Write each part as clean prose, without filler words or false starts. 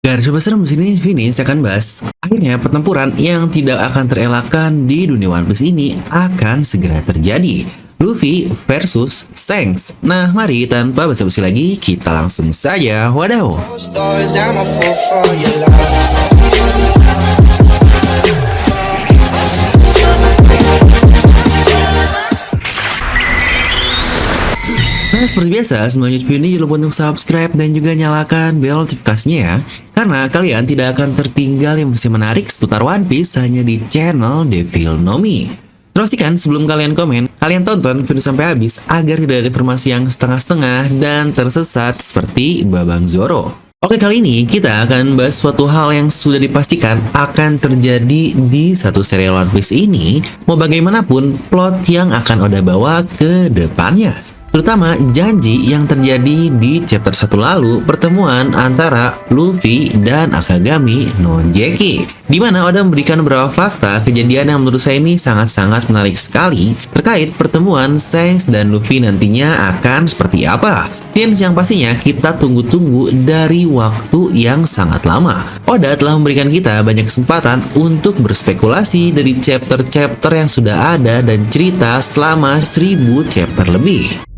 Garis besar musim ini saya akan bahas. Akhirnya pertempuran yang tidak akan terelakkan di dunia One Piece ini akan segera terjadi. Luffy versus Shanks. Nah, mari tanpa basa-basi lagi kita langsung saja wadaw. Stories, I'm a fool for your love. Nah, seperti biasa, sebelum YouTube ini jangan lupa untuk subscribe dan juga nyalakan bel notifikasinya ya. Karena kalian tidak akan tertinggal yang masih menarik seputar One Piece hanya di channel Devil No Me. Pastikan sebelum kalian komen, kalian tonton video sampai habis agar tidak ada informasi yang setengah-setengah dan tersesat seperti Babang Zoro. Oke, kali ini kita akan bahas suatu hal yang sudah dipastikan akan terjadi di satu serial One Piece ini, mau bagaimanapun plot yang akan Oda bawa ke depannya. Terutama janji yang terjadi di chapter 1 lalu, pertemuan antara Luffy dan Akagami no Jeki, di mana Oda memberikan beberapa fakta kejadian yang menurut saya ini sangat-sangat menarik sekali terkait pertemuan Shanks dan Luffy nantinya akan seperti apa. Scenes yang pastinya kita tunggu-tunggu dari waktu yang sangat lama. Oda telah memberikan kita banyak kesempatan untuk berspekulasi dari chapter-chapter yang sudah ada dan cerita selama 1000 chapter lebih.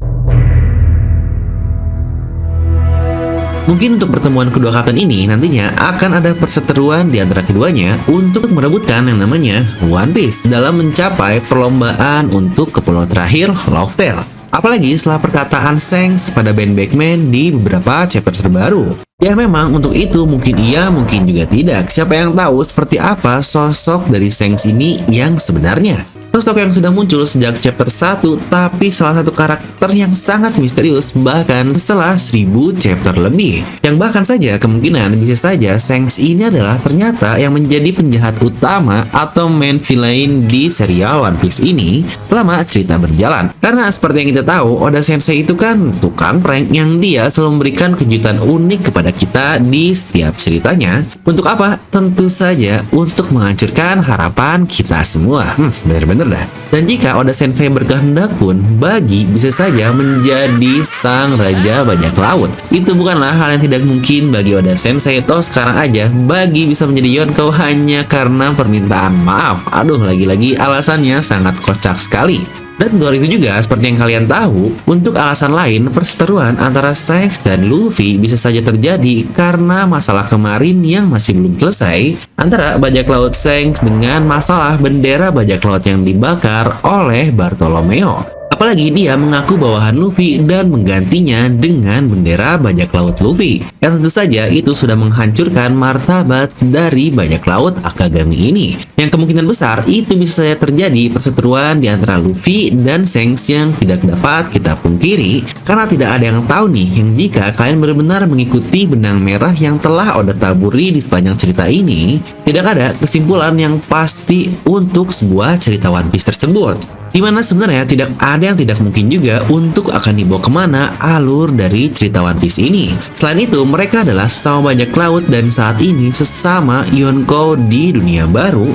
Mungkin untuk pertemuan kedua kapten ini nantinya akan ada perseteruan di antara keduanya untuk merebutkan yang namanya One Piece dalam mencapai perlombaan untuk ke pulau terakhir Love-Tale. Apalagi setelah perkataan Shanks kepada Ben Beckman di beberapa chapter terbaru. Ya memang untuk itu mungkin iya, mungkin juga tidak. Siapa yang tahu seperti apa sosok dari Shanks ini yang sebenarnya. Sosok yang sudah muncul sejak chapter 1, tapi salah satu karakter yang sangat misterius bahkan setelah 1000 chapter lebih. Yang bahkan saja kemungkinan bisa saja Shanks ini adalah ternyata yang menjadi penjahat utama atau main villain di serial One Piece ini selama cerita berjalan. Karena seperti yang kita tahu, Oda Sensei itu kan tukang prank yang dia selalu memberikan kejutan unik kepada kita di setiap ceritanya. Untuk apa? Tentu saja untuk menghancurkan harapan kita semua. Bener-bener dah. Dan jika Oda Sensei berkehendak pun, Buggy bisa saja menjadi sang raja bajak laut. Itu bukanlah hal yang tidak mungkin bagi Oda Sensei. Toh sekarang aja Buggy bisa menjadi Yonko hanya karena permintaan maaf. Aduh, lagi-lagi alasannya sangat kocak sekali. Dan luar itu juga, seperti yang kalian tahu, untuk alasan lain, perseteruan antara Shanks dan Luffy bisa saja terjadi karena masalah kemarin yang masih belum selesai antara bajak laut Shanks dengan masalah bendera bajak laut yang dibakar oleh Bartolomeo. Apalagi dia mengaku bawahan Luffy dan menggantinya dengan bendera bajak laut Luffy. Yang tentu saja itu sudah menghancurkan martabat dari bajak laut Akagami ini. Yang kemungkinan besar itu bisa saja terjadi perseteruan di antara Luffy dan Shanks yang tidak dapat kita pungkiri. Karena tidak ada yang tahu nih yang jika kalian benar-benar mengikuti benang merah yang telah Oda taburi di sepanjang cerita ini, tidak ada kesimpulan yang pasti untuk sebuah cerita One Piece tersebut. Dimana sebenarnya tidak ada yang tidak mungkin juga untuk akan dibawa kemana alur dari cerita One Piece ini. Selain itu, mereka adalah sesama bajak laut dan saat ini sesama Yonko di dunia baru.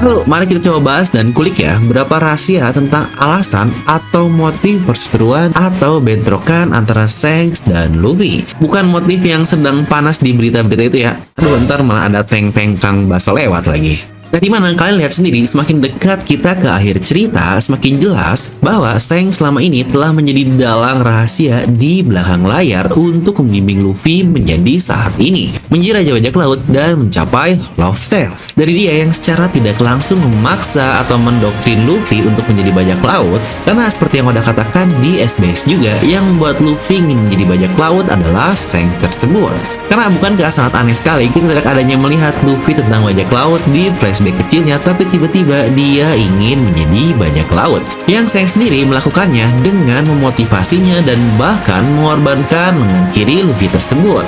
Lalu, mari kita coba bahas dan kulik ya berapa rahasia tentang alasan atau motif perseteruan atau bentrokan antara Shanks dan Luffy. Bukan motif yang sedang panas di berita-berita itu ya. Aduh, bentar malah ada tank-tank kang baso lewat lagi. Nah, dimana kalian lihat sendiri, semakin dekat kita ke akhir cerita, semakin jelas bahwa Shanks selama ini telah menjadi dalang rahasia di belakang layar untuk membimbing Luffy menjadi saat ini menjadi raja bajak laut dan mencapai Love-Tale. Dari dia yang secara tidak langsung memaksa atau mendoktrin Luffy untuk menjadi bajak laut, karena seperti yang udah katakan di SBS juga, yang membuat Luffy ingin menjadi bajak laut adalah Shanks tersebut. Karena bukankah sangat aneh sekali kita tidak adanya melihat Luffy tentang bajak laut di flashback kecilnya, tapi tiba-tiba dia ingin menjadi bajak laut. Yang Shanks sendiri melakukannya dengan memotivasinya dan bahkan mengorbankan mengakhiri Luffy tersebut.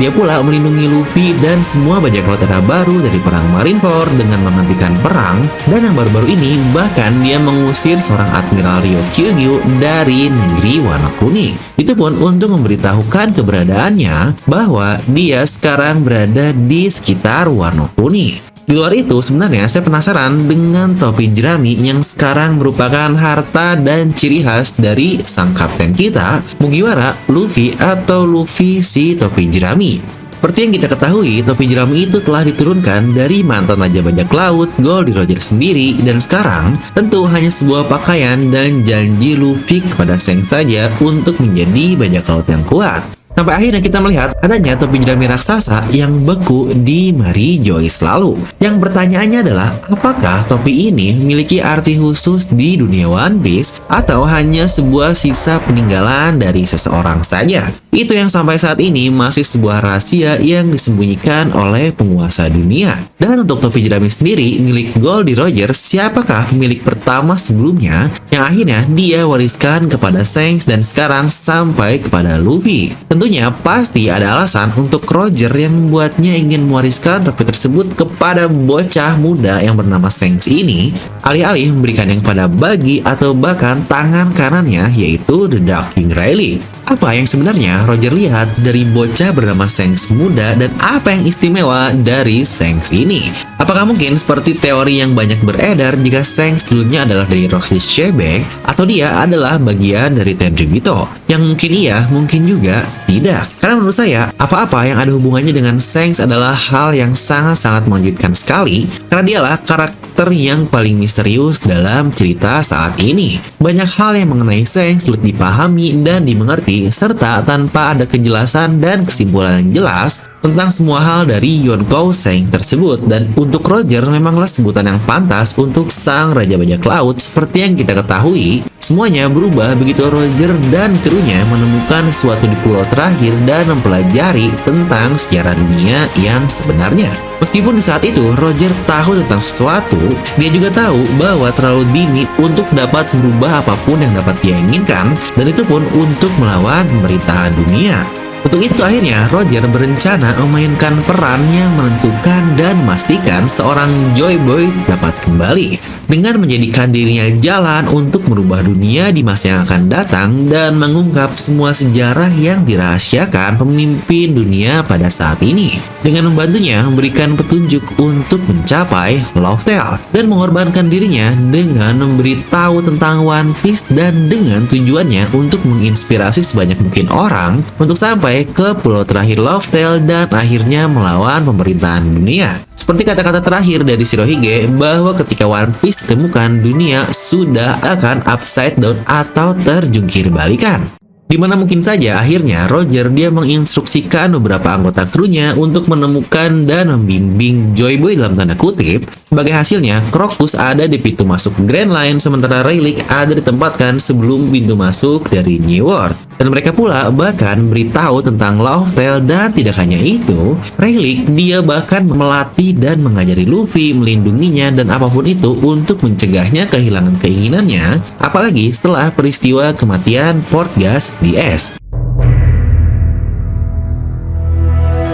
Dia pula melindungi Luffy dan semua bajak laut era baru dari perang Marineford dengan menghentikan perang, dan yang baru-baru ini bahkan dia mengusir seorang Admiral Ryokugyu dari negeri Wano Kuni. Itu pun untuk memberitahukan keberadaannya bahwa dia sekarang berada di sekitar Wano Kuni. Di luar itu, sebenarnya saya penasaran dengan topi jerami yang sekarang merupakan harta dan ciri khas dari sang kapten kita, Mugiwara, Luffy atau Luffy si topi jerami. Seperti yang kita ketahui, topi jerami itu telah diturunkan dari mantan Raja Bajak Laut, Goldie Roger sendiri, dan sekarang tentu hanya sebuah pakaian dan janji Luffy kepada Shanks saja untuk menjadi bajak laut yang kuat. Sampai akhirnya kita melihat adanya topi jerami raksasa yang beku di Mary Joyce lalu. Yang pertanyaannya adalah, apakah topi ini memiliki arti khusus di dunia One Piece atau hanya sebuah sisa peninggalan dari seseorang saja? Itu yang sampai saat ini masih sebuah rahasia yang disembunyikan oleh penguasa dunia. Dan untuk topi jerami sendiri milik Goldie Roger, siapakah pemilik pertama sebelumnya yang akhirnya dia wariskan kepada Shanks dan sekarang sampai kepada Luffy? Tentunya pasti ada alasan untuk Roger yang membuatnya ingin mewariskan topi tersebut kepada bocah muda yang bernama Shanks ini, alih-alih memberikannya kepada Buggy atau bahkan tangan kanannya, yaitu The Dark King Rayleigh. Apa yang sebenarnya Roger lihat dari bocah bernama Shanks muda dan apa yang istimewa dari Shanks ini? Apakah mungkin seperti teori yang banyak beredar jika Shanks dulunya adalah dari Roxas Shebek atau dia adalah bagian dari Tenryubito? Yang mungkin iya, mungkin juga tidak. Karena menurut saya, apa-apa yang ada hubungannya dengan Shanks adalah hal yang sangat-sangat mengejutkan sekali karena dialah karakter yang paling misterius dalam cerita saat ini. Banyak hal yang mengenai Shanks sulit dipahami dan dimengerti serta tanpa ada kejelasan dan kesimpulan yang jelas tentang semua hal dari Yonkou Shanks tersebut. Dan untuk Roger memanglah sebutan yang pantas untuk sang Raja Bajak Laut. Seperti yang kita ketahui, semuanya berubah begitu Roger dan krunya menemukan sesuatu di pulau terakhir dan mempelajari tentang sejarah dunia yang sebenarnya. Meskipun di saat itu Roger tahu tentang sesuatu, dia juga tahu bahwa terlalu dini untuk dapat merubah apapun yang dapat dia inginkan, dan itu pun untuk melawan pemerintahan dunia. Untuk itu akhirnya Roger berencana memainkan peran yang menentukan dan memastikan seorang Joy Boy dapat kembali dengan menjadikan dirinya jalan untuk merubah dunia di masa yang akan datang dan mengungkap semua sejarah yang dirahasiakan pemimpin dunia pada saat ini, dengan membantunya memberikan petunjuk untuk mencapai Love Tale dan mengorbankan dirinya dengan memberitahu tentang One Piece dan dengan tujuannya untuk menginspirasi sebanyak mungkin orang untuk sampai ke pulau terakhir Love Tale dan akhirnya melawan pemerintahan dunia. Seperti kata-kata terakhir dari Shirohige bahwa ketika One Piece ditemukan, dunia sudah akan upside down atau terjungkir balikan. Dimana mungkin saja akhirnya Roger dia menginstruksikan beberapa anggota krunya untuk menemukan dan membimbing Joy Boy dalam tanda kutip. Sebagai hasilnya, Crocus ada di pintu masuk Grand Line sementara Rayleigh ada ditempatkan sebelum pintu masuk dari New World. Dan mereka pula bahkan beritahu tentang Love Tale dan tidak hanya itu, Rayleigh dia bahkan melatih dan mengajari Luffy melindunginya dan apapun itu untuk mencegahnya kehilangan keinginannya, apalagi setelah peristiwa kematian Portgas di es.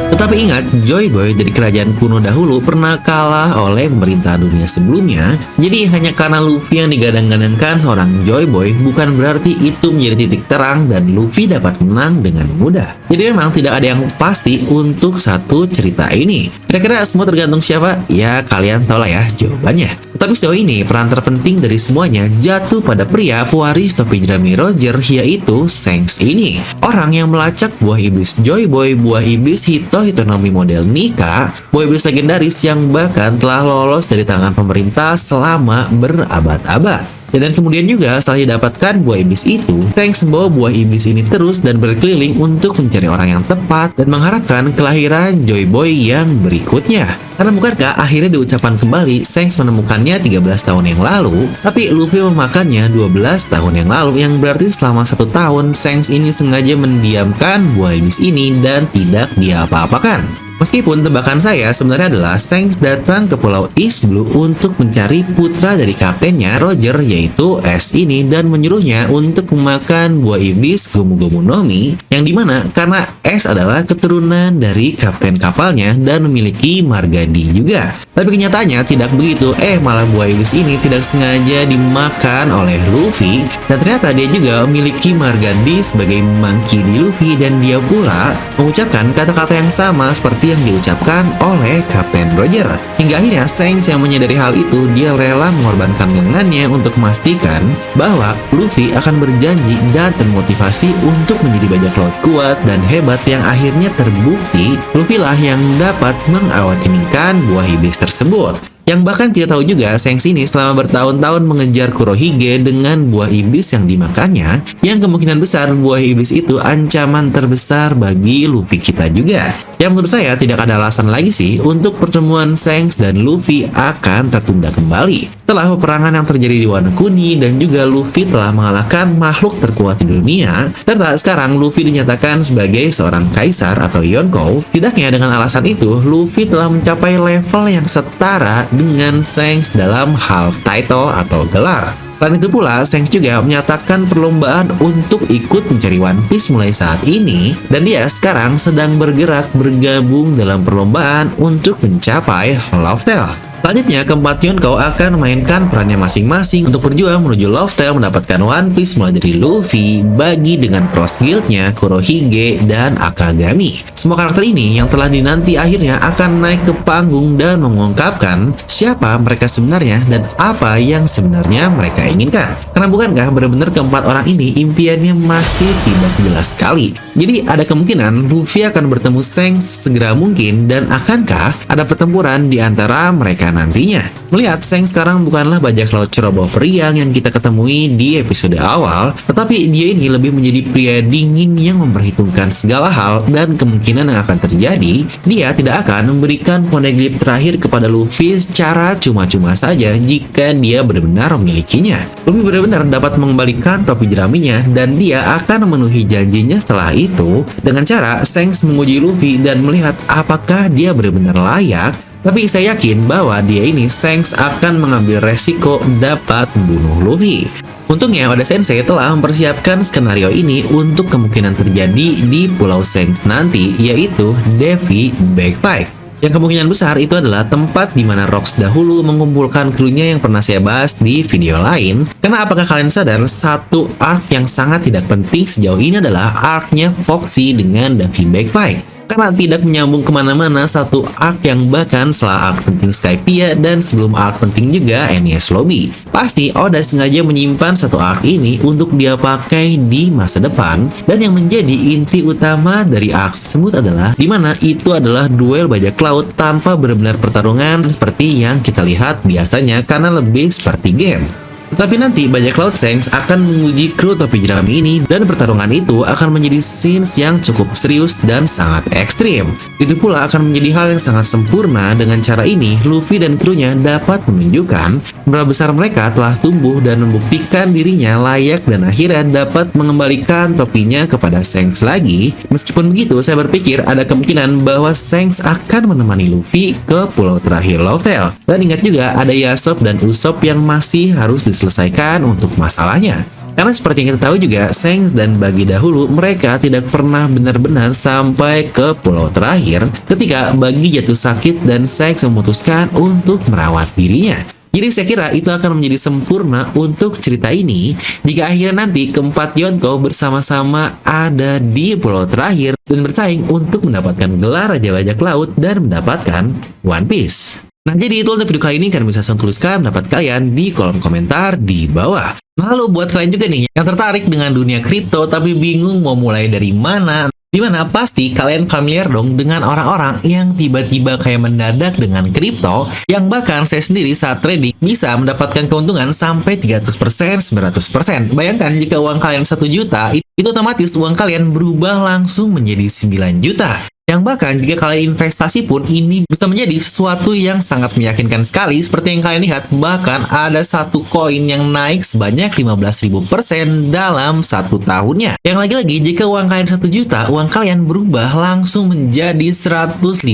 Tetapi ingat, Joy Boy dari kerajaan kuno dahulu pernah kalah oleh pemerintahan dunia sebelumnya. Jadi hanya karena Luffy yang digadang-gadangkan seorang Joy Boy bukan berarti itu menjadi titik terang dan Luffy dapat menang dengan mudah. Jadi memang tidak ada yang pasti untuk satu cerita ini. Kira-kira semua tergantung siapa? Ya kalian tahu lah ya jawabannya. Tetapi sejauh ini peran terpenting dari semuanya jatuh pada pria pewaris topi jerami Roger, yaitu Shanks ini. Orang yang melacak buah iblis Joy Boy, buah iblis Hitonomi model Nika, buah iblis legendaris yang bahkan telah lolos dari tangan pemerintah selama berabad-abad. Dan kemudian juga setelah didapatkan buah iblis itu, Shanks membawa buah iblis ini terus dan berkeliling untuk mencari orang yang tepat dan mengharapkan kelahiran Joy Boy yang berikutnya. Karena bukankah akhirnya diucapkan kembali Shanks menemukannya 13 tahun yang lalu, tapi Luffy memakannya 12 tahun yang lalu, yang berarti selama 1 tahun Shanks ini sengaja mendiamkan buah iblis ini dan tidak dia apa-apakan. Meskipun tebakan saya sebenarnya adalah Shanks datang ke Pulau East Blue untuk mencari putra dari kaptennya Roger, yaitu S ini, dan menyuruhnya untuk memakan buah iblis Gomu Gomu no Mi, yang dimana karena S adalah keturunan dari kapten kapalnya dan memiliki marga D juga. Tapi kenyataannya tidak begitu, malah buah iblis ini tidak sengaja dimakan oleh Luffy, dan ternyata dia juga memiliki marga D sebagai monkey di Luffy, dan dia pula mengucapkan kata-kata yang sama seperti yang diucapkan oleh Kapten Roger. Hingga akhirnya Shanks yang menyadari hal itu, dia rela mengorbankan lengannya untuk memastikan bahwa Luffy akan berjanji dan termotivasi untuk menjadi bajak laut kuat dan hebat, yang akhirnya terbukti Luffy lah yang dapat mengawakeningkan buah iblis tersebut. Yang bahkan tidak tahu juga Shanks ini selama bertahun-tahun mengejar Kurohige dengan buah iblis yang dimakannya, yang kemungkinan besar buah iblis itu ancaman terbesar bagi Luffy kita juga. Yang menurut saya tidak ada alasan lagi sih untuk pertemuan Shanks dan Luffy akan tertunda kembali. Setelah peperangan yang terjadi di Wano Kuni dan juga Luffy telah mengalahkan makhluk terkuat di dunia, serta sekarang Luffy dinyatakan sebagai seorang kaisar atau Yonkou, setidaknya dengan alasan itu Luffy telah mencapai level yang setara dengan Shanks dalam half title atau gelar. Selain itu pula, Shanks juga menyatakan perlombaan untuk ikut mencari One Piece mulai saat ini, dan dia sekarang sedang bergerak bergabung dalam perlombaan untuk mencapai Love-Tale. Selanjutnya, keempat Yonkou akan memainkan perannya masing-masing untuk berjuang menuju Love-Tale mendapatkan One Piece mulai dari Luffy, Buggy dengan Cross Guild-nya, Kurohige, dan Akagami. Semua karakter ini yang telah dinanti akhirnya akan naik ke panggung dan mengungkapkan siapa mereka sebenarnya dan apa yang sebenarnya mereka inginkan. Karena bukankah benar-benar keempat orang ini impiannya masih tidak jelas sekali. Jadi ada kemungkinan Luffy akan bertemu Shanks segera mungkin, dan akankah ada pertempuran di antara mereka nantinya. Melihat Shanks sekarang bukanlah bajak laut ceroboh periang yang kita ketemui di episode awal, tetapi dia ini lebih menjadi pria dingin yang memperhitungkan segala hal dan kemungkinan yang akan terjadi. Dia tidak akan memberikan poneglyph terakhir kepada Luffy secara cuma-cuma saja jika dia benar-benar memilikinya. Luffy benar-benar dapat mengembalikan topi jeraminya, dan dia akan memenuhi janjinya setelah itu dengan cara Shanks menguji Luffy dan melihat apakah dia benar-benar layak. Tapi saya yakin bahwa dia ini Shanks akan mengambil resiko dapat membunuh Luffy. Untungnya Oda Sensei telah mempersiapkan skenario ini untuk kemungkinan terjadi di Pulau Shanks nanti, yaitu Devi Backfight. Yang kemungkinan besar itu adalah tempat di mana Rocks dahulu mengumpulkan krunya yang pernah saya bahas di video lain. Karena apakah kalian sadar, satu arc yang sangat tidak penting sejauh ini adalah arc-nya Foxy dengan Devi Backfight. Karena tidak menyambung kemana-mana satu arc yang bahkan setelah arc penting Skypiea dan sebelum arc penting juga NES Lobby. Pasti Oda sengaja menyimpan satu arc ini untuk dia pakai di masa depan, dan yang menjadi inti utama dari arc tersebut adalah dimana itu adalah duel bajak laut tanpa benar-benar pertarungan seperti yang kita lihat biasanya, karena lebih seperti game. Tetapi nanti bajak laut Shanks akan menguji kru topi jerami ini, dan pertarungan itu akan menjadi scenes yang cukup serius dan sangat ekstrim. Itu pula akan menjadi hal yang sangat sempurna. Dengan cara ini, Luffy dan krunya dapat menunjukkan seberapa besar mereka telah tumbuh dan membuktikan dirinya layak, dan akhirnya dapat mengembalikan topinya kepada Shanks lagi. Meskipun begitu, saya berpikir ada kemungkinan bahwa Shanks akan menemani Luffy ke pulau terakhir Love-Tale. Dan ingat juga ada Yasop dan Usopp yang masih harus diselesaikan untuk masalahnya. Karena seperti yang kita tahu juga, Shanks dan Buggy dahulu mereka tidak pernah benar-benar sampai ke pulau terakhir ketika Buggy jatuh sakit dan Shanks memutuskan untuk merawat dirinya. Jadi saya kira itu akan menjadi sempurna untuk cerita ini jika akhirnya nanti keempat Yonkou bersama-sama ada di pulau terakhir dan bersaing untuk mendapatkan gelar Raja Bajak Laut dan mendapatkan One Piece. Nah, jadi itu untuk video kali ini. Kalian bisa langsung tuliskan pendapat kalian di kolom komentar di bawah. Lalu buat kalian juga nih yang tertarik dengan dunia kripto tapi bingung mau mulai dari mana, dimana pasti kalian familiar dong dengan orang-orang yang tiba-tiba kayak mendadak dengan kripto, yang bahkan saya sendiri saat trading bisa mendapatkan keuntungan sampai 300%, 900%. Bayangkan jika uang kalian 1 juta, itu otomatis uang kalian berubah langsung menjadi 9 juta. Yang bahkan jika kalian investasi pun ini bisa menjadi sesuatu yang sangat meyakinkan sekali. Seperti yang kalian lihat, bahkan ada satu koin yang naik sebanyak 15.000% dalam 1 tahunnya. Yang lagi-lagi jika uang kalian 1 juta, uang kalian berubah langsung menjadi 150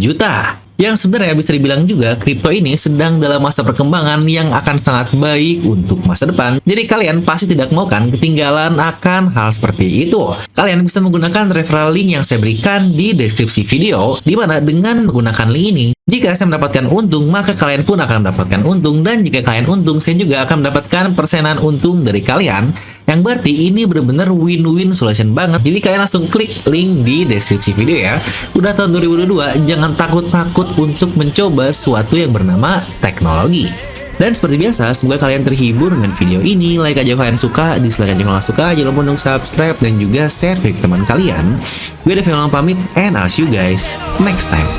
juta. Yang sebenarnya bisa dibilang juga kripto ini sedang dalam masa perkembangan yang akan sangat baik untuk masa depan. Jadi kalian pasti tidak mau kan ketinggalan akan hal seperti itu. Kalian bisa menggunakan referral link yang saya berikan di deskripsi video, dimana dengan menggunakan link ini Jika saya mendapatkan untung, maka kalian pun akan mendapatkan untung. Dan jika kalian untung, saya juga akan mendapatkan persenan untung dari kalian. Yang berarti ini benar-benar win-win solution banget. Jadi kalian langsung klik link di deskripsi video ya. Udah tahun 2022, jangan takut-takut untuk mencoba sesuatu yang bernama teknologi. Dan seperti biasa, semoga kalian terhibur dengan video ini. Like aja kalau kalian suka, dislike aja kalau nggak suka. Jangan lupa untuk subscribe dan juga share ke teman kalian. Gue Devin pamit, and I'll see you guys next time.